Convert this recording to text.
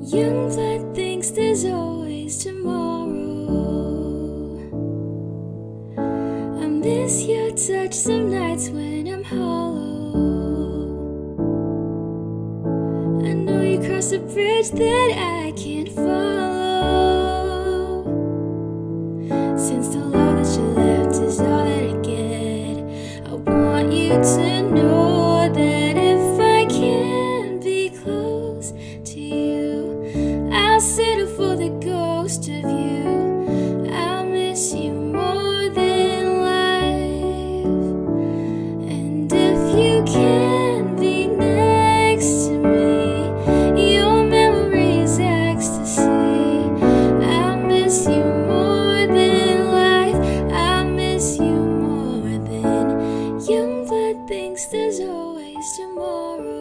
Young blood thinks there's always tomorrow. I miss your touch some nights when I'm hollow. I know you crossed a bridge that I can't follow. Since the love that you left is all that I get, I want you to know that if I can be close to you, I'll settle for the ghost of you. I'll miss you more than life. And if you can be next to me, your memory is ecstasy. I'll miss you more than life. I'll miss you more than young blood thinks there's always tomorrow.